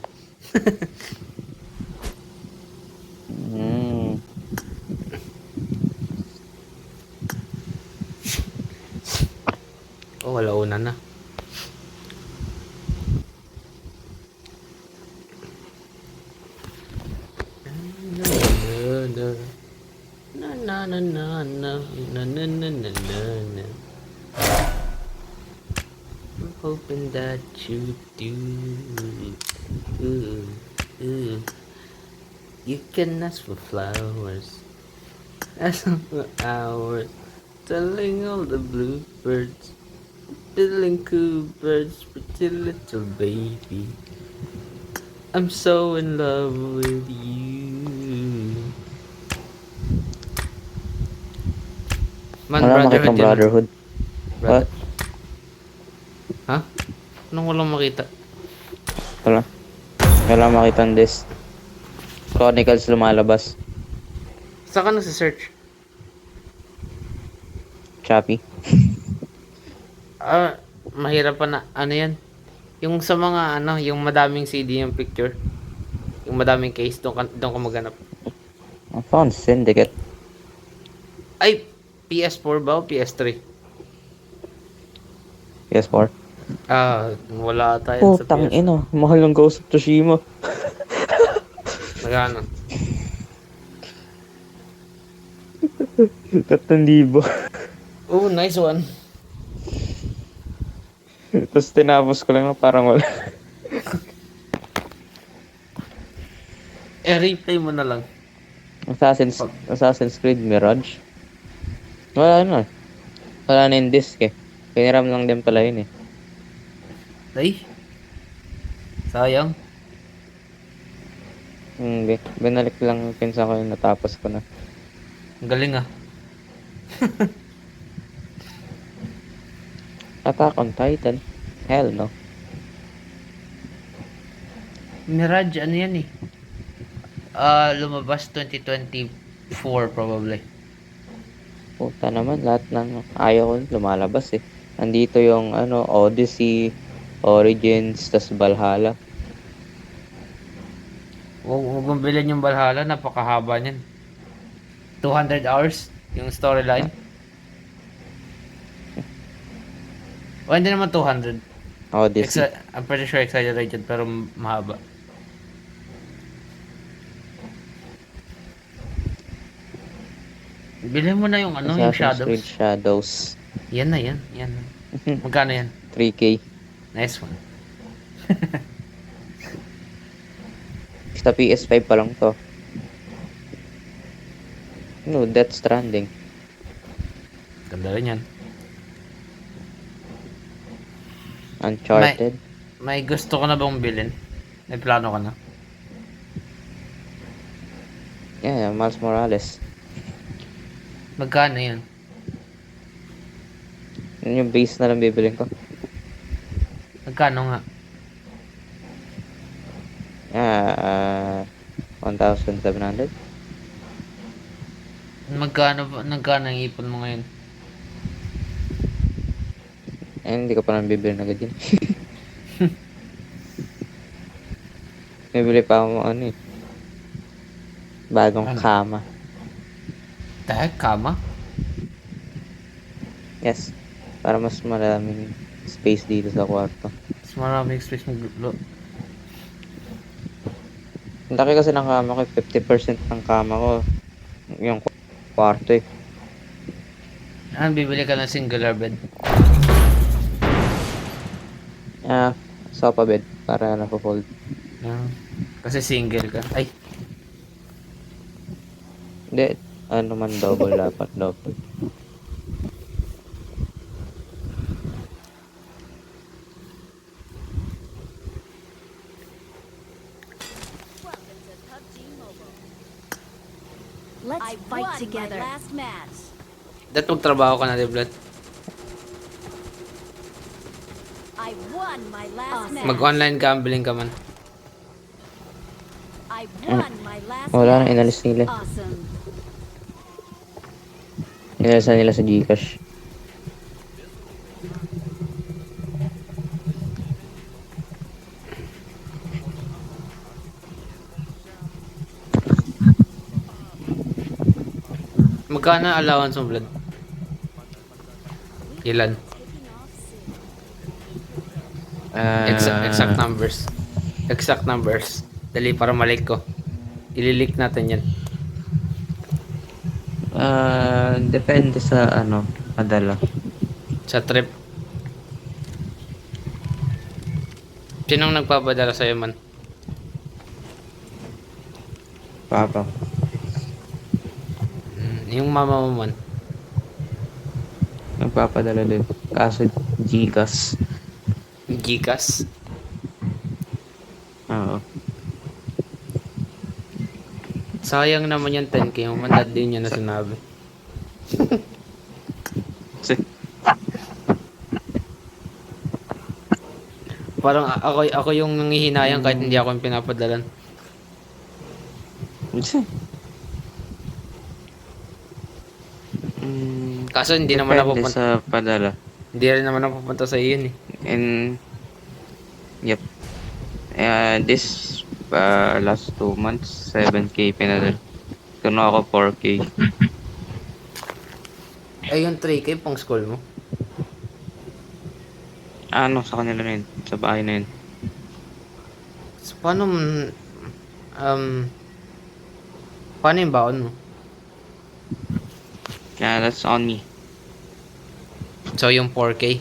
Hmm. Oh, wala una na. Na na na na na na na na na na na. I'm hoping that you do. You can ask for flowers, ask for hours, telling all the bluebirds, telling cool birds, pretty little baby. I'm so in love with you. Man, Wala Brotherhood makitang yun. brotherhood. Brother. Ha? Anong walang makita? Wala. Wala makitang this. Chronicles lumalabas. Saan ka na sa search? Choppy. Mahirap pa na. Ano yan? Yung sa mga yung madaming CD yung picture. Yung madaming case, doon ka maghanap. I found Syndicate. Ay, PS4 ba o PS3? PS4. Wala tayo sa Putang PS. ina. Mahal ng Ghost of Tsushima. Magkano? 3,000. Oh, nice one. Tapos tinapos ko lang na parang wala. Replay mo na lang. Assassin's Creed Mirage. Wala na. Wala na yung disc eh. Piniram lang din pala yun eh. Ay. Sayang. Hindi. Binalik lang yung pinsan ko yung natapos ko na. Ang galing ah. Attack on Titan. Hell no. Mirage, ano yan eh? Lumabas 2024 probably. Puta naman. Lahat ng ayaw ko lumalabas eh. Nandito yung Odyssey, Origins, tas Valhalla. Huwag mong bilhin yung Valhalla, napakahaba niyan. 200 hours yung storyline. O hindi naman 200. Odyssey. I'm pretty sure exaggerated pero mahaba. Bilhin mo na yung yung Assassin's Shadows. Creed Shadows. Yan na, yan. Yan na. Magkano yan? 3K. Nice one. Sa PS5 pa lang to. No, Death Stranding. Ganda rin yan. Uncharted. May gusto ko na bang bilhin? May plano ka na? Yeah, Miles Morales. Magkano yan? Yun yung base na lang bibilin ko. Magkano nga? 1,700. Magkano ang ipon mo ngayon? Eh, hindi ko pa nang bibili na agad yun. Bibili pa ako ano eh. Bagong Ano? kama. Dahil kama? Yes. Para mas maraming space dito sa kwarto. Mas maraming space maglulo. Ang laki kasi ng kama ko, 50% ng kama ko yung kwarto eh. Bibili ka ng singular bed. Sofa bed para napo-fold. Ah, kasi single ka. Ay, Hindi, ano man double dapat double. Welcome to PUBG Mobile. Let's I fight won together. my last match. dat magtrabaho ka na, Deblat. I won my last match. Mag-online gambling ka man. I won my last Wala na, match. inalis nila. Awesome. Inalis na nila sa Gcash. Magkano ang allowance mo, Vlad? Ilan? Exact numbers. Exact numbers. Dali para malik ko. Ililik natin yan. Depende sa ano, padala. Sa trip. Sinong nagpapadala sa'yo man? Papa. Yung mama mo man. Nagpapadala din. Kaso Gcash. Gcash. Oo. Sayang naman yung 10k. Umandad din yan na sinabi. Parang ako yung nangihinayang kahit hindi ako yung pinapadalan. Kaso hindi naman Depende napupunta. sa padala. Hindi rin naman napupunta sa iyo yun eh. And yep. This last 2 months 7k pinadala. Kuno ako 4k. Eh yung 3k pang school mo. Ano sa kanila na yun? Sa bahay na yun. So, paano paano yung baon mo? Yeah, that's on me. So yung 4k.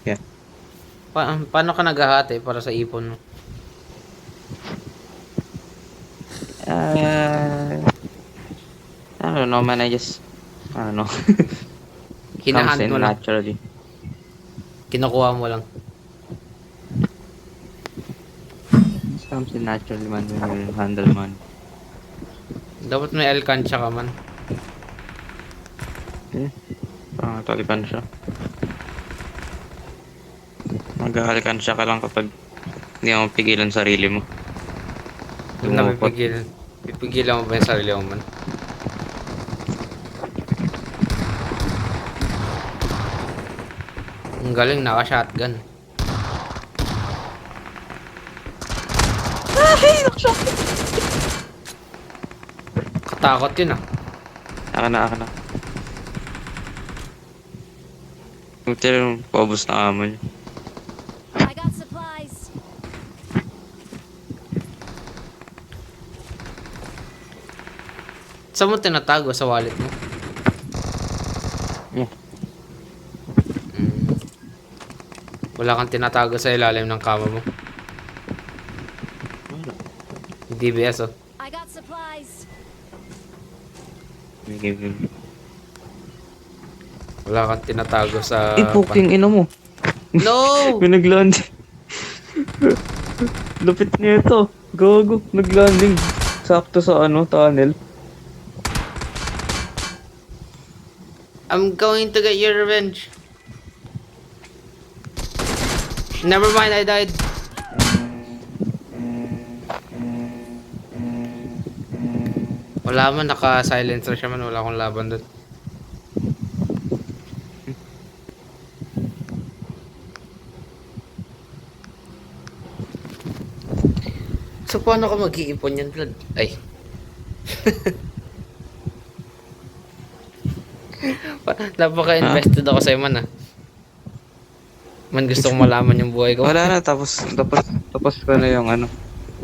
Yeah. Paano ka naghahati para sa ipon mo? I don't know man, I don't know. Hinahand Comes in mo lang. naturally. Kinukuha mo lang. Comes in naturally man when you handle money. Dapat may alkansya ka man. Parang talipan siya. Mag-ahalikan siya ka lang kapag hindi mo pigilan sarili mo. Kung na Lumupot. pipigilan mo ba yung sarili mo man? Ang galing, naka-shotgun. Katakot yun ah. Aka na. Buti rin, paubos na amo niya. I got supplies. Saan mo tinatago sa wallet mo? Wala kang tinatago sa ilalim ng kama mo. Wala. DBS oh. I got supplies. Give. Wala kang tinatago sa... Puking ina mo. No! May nag-landing. Lupit niya ito. Gago. Nag-landing. Sakto sa tunnel. I'm going to get your revenge. Never mind, I died. Wala man, naka-silencer siya man. Wala akong laban doon. So, paano ka mag-iipon yan, Vlad? Ay. Napaka-invested ako sa'yo, man, ah. Man, gusto kong malaman yung buhay ko. Wala na. Tapos ko na yung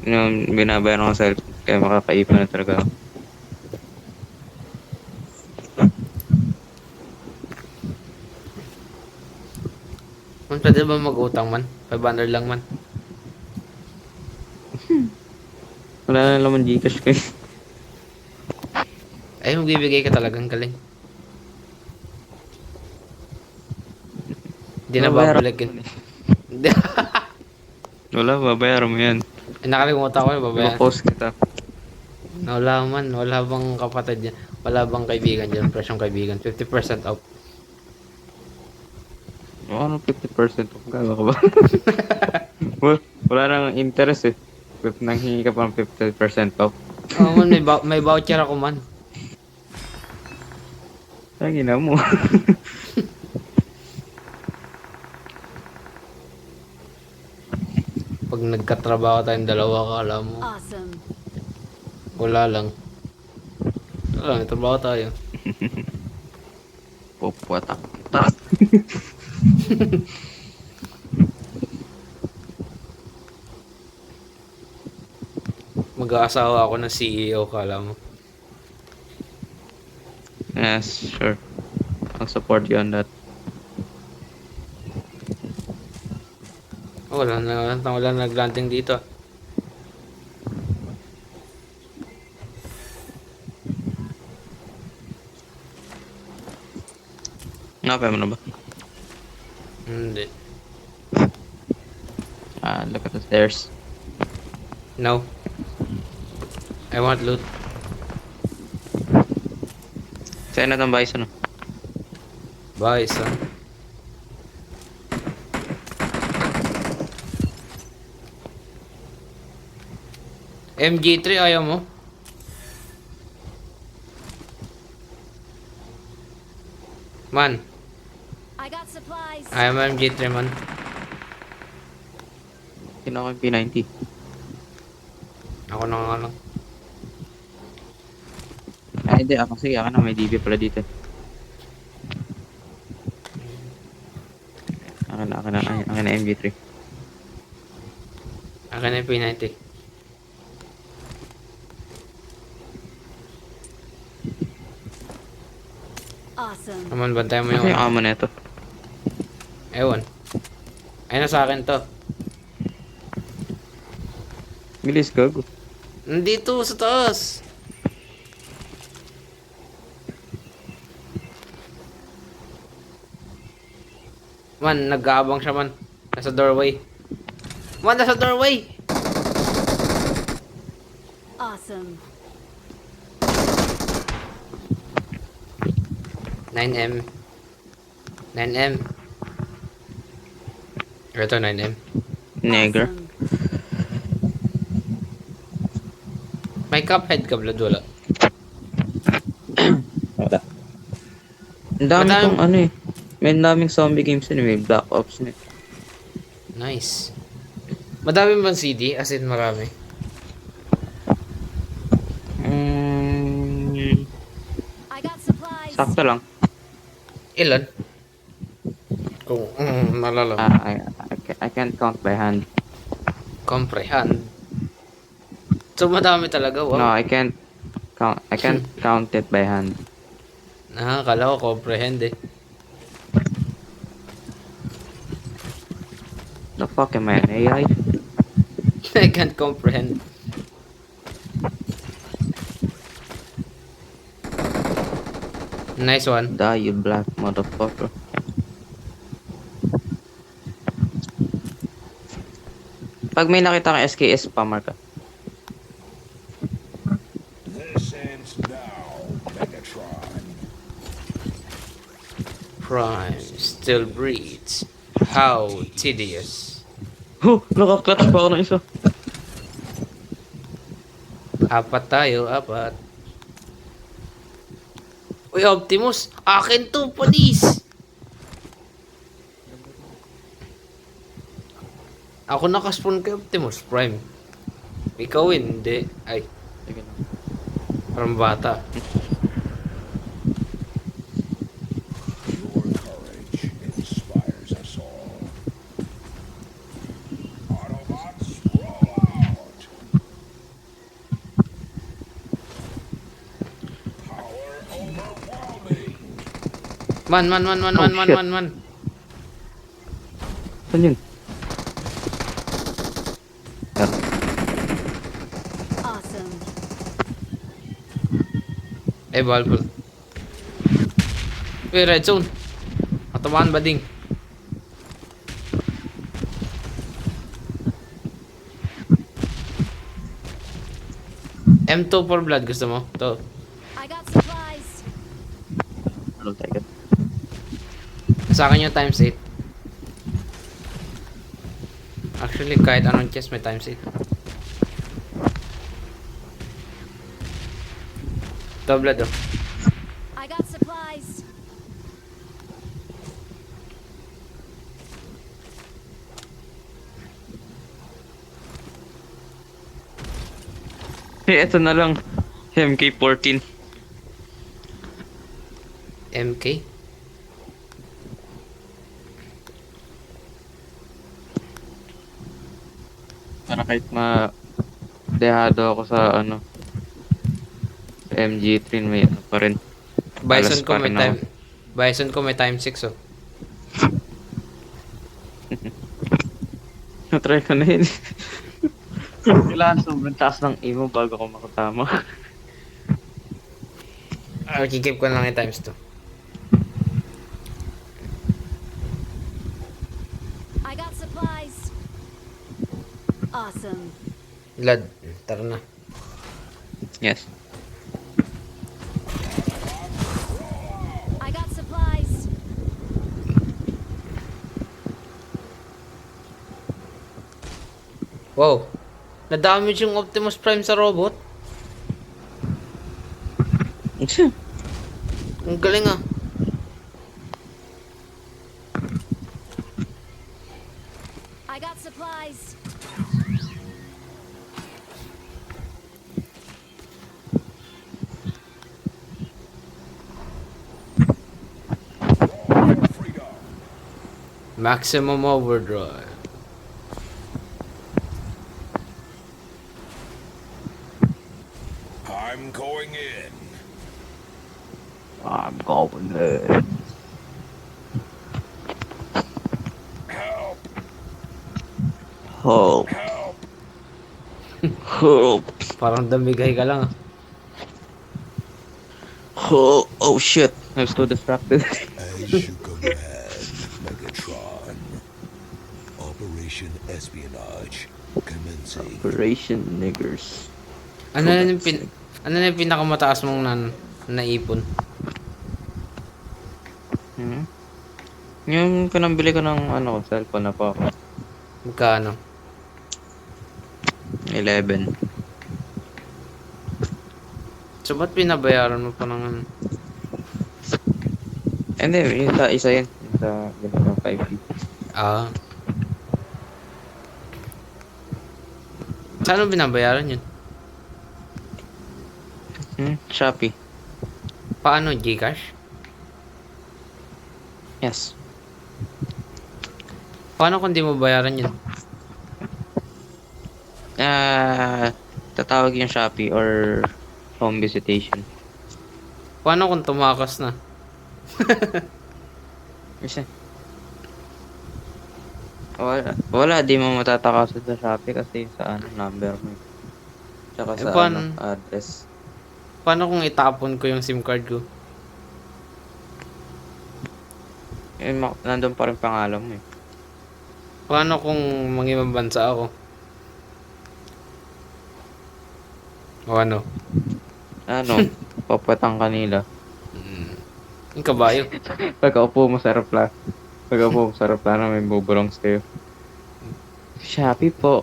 yung binabayaran ko sa cellphone. Kaya makakaipon na talaga ako. Man, pwede ba mag-utang, man? 500 lang, man. Wala na naman Gcash ko. Ay, magbibigay ka talagang galing. Hindi na Babayaran babalik yun. Wala, babayaran mo yan. Nakalimutan ko yun, babayan. Post kita. Wala man, wala bang kapatid dyan? Wala bang kaibigan dyan? Presyong kaibigan. 50% off. Ano 50% off? Gawa ka ba? Wala nang interest eh. Nanghingi ka pa ng 50% off. Oo man, may voucher ako man. Tangina mo. Pag nagkatrabaho tayong dalawa, kala mo. Awesome. Wala lang. Wala lang, may trabaho tayo. Pupuatak. Mag-aasawa ako ng CEO, kala mo. Yes, sure. I'll support you on that. Oh, wala na nag-landing dito. Napay mo na ba? Hindi. Look at the stairs. No. I want loot. Sa'yo na itong bison. Bye, son. MG3, ayaw mo? Man, I got supplies. ayaw mo MG3, man. Kinuha ko yung P90. Ako na nga lang. Ay, hindi. Ako sige. Ako na. May DB pala dito. Akin na MG3. Akin na yung P90. Awesome. Naman, bantayan mo Ano yung yung... amo na ito? Ewan. Ay na sa akin to. Bilis, gago. Nandito sa taas. Man, nag-aabang siya, man. Nasa doorway. Man, nasa doorway! Awesome. 9M. 9M. Ito, 9M. Neger. Awesome. May cuphead ka, Blood, wala. Wala. Ang dami Madami- kong ano eh. May daming zombie games yun eh. May Black Ops na eh. Nice. Madami bang CD? As in, marami. I got supplies. Sakto lang. Ilan? Kung, nalala mo. I can't count by hand. Comprehend. So, madami talaga, wow. No, I can't count it by hand. Kala ko comprehend eh. The fuck am I, an AI? I can't comprehend. Nice one. Die, you black motherfucker. Pag may nakita kang SKS, spammer ka. This ends now, Megatron. Prime still breeds. How tedious. Oh, nakaklatch pa ako ng isa. Apat tayo, apat. Uy, Optimus! Akin to, police! Ako nakaspawn kay Optimus Prime. Ikaw hindi. Ay, Sige lang. parang bata. Your courage inspires us all. Autobots, roll out! Power overwhelming! Man. Oh, shit. Saan yun? Yan. Awesome. Eh, ball. Uy, red zone. Matamaan ba ding? M2 for blood, gusto mo? To. I got supplies. Ano tayo? Sa akin yung times 8. Actually, kahit anong chest may times 8. To blood, oh. I got supplies. Ito na lang. MK14. MK? Para kahit dehado ako sa ano. Sa MG3 may ano pa rin. Bison Alas ko pa may rin time. Bison ko may time 6, oh. Try ko na yun. Kailangan sobrang taas ng imo bago ako makatama. Makikip ko na lang yung times 2. I got supplies. Awesome. Blood. Tara na. Yes. I got supplies. Wow. Na-damage yung Optimus Prime sa robot. Ang galing, ah. I got supplies. Freedom! Maximum overdrive. I'm going in. I'm going there. Help! Help. Help! Help. Parang damigay ka lang, ah. Help. Oh shit. I was so distracted. As you command, Megatron. Operation Espionage commencing. Operation Niggers. Ano na yung pinakamataas mong naipon? Yung kanambili ko ng ano, cellphone na po ako. Magkano? 11. So, ba't pinabayaran mo pa ng ano? Hindi, yung sa isa yun. Yung sa ganito, 550. Ah. Saan mo binabayaran yun? Shopee. Paano? Gcash? Yes. Paano kung di mo bayaran yun? Tatawag yung Shopee or home visitation. Paano kung tumakas na? Kasi, Wala, di mo matatakasan sa Shopee kasi sa ano, number mo. Tsaka sa paano? address. Paano kung itapon ko yung SIM card ko? Nandun pa rin pangalan mo eh. Paano kung mangibang bansa ako? O ano? Ano, papatang kanila. Yung kabayo. Pagkaupo mo sa aeroplano, may bubulong sa'yo. Shopee po.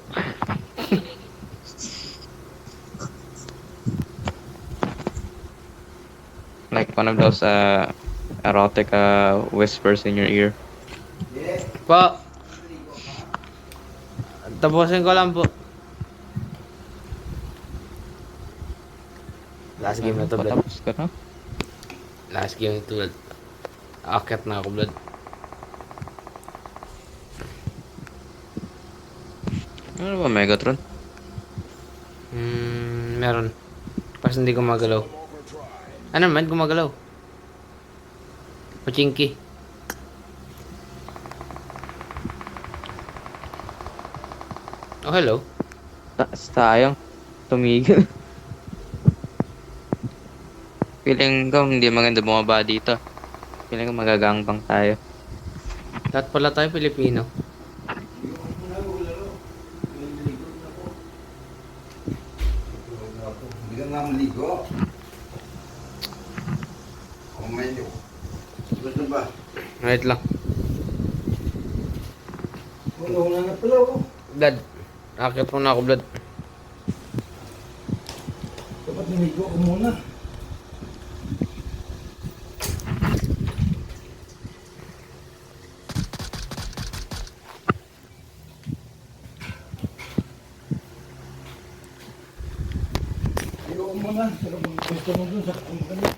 Like one of those erotic whispers in your ear. Po. Tapusin ko lang po. Last game na to, blood. Patapos ka na? Last game na to, blood. Akit na ako, blood. Ano ba, Megatron? Meron. Pas hindi gumagalaw. Ano man, gumagalaw. Pachinki. Oh, hello. Sayang. Tumigil. Feeling ko hindi maganda bumaba dito. Feeling ko magagangbang tayo. Lahat pala tayo Pilipino. Hindi ka nga maligo. Kumain nyo. Gusto ba? Wait lang. Wala na pala oh. Blood. Akit muna ako, blood. Dapat niligo ko muna. Niligo ko muna. Sarap ang gusto mo dun sa kumpanya.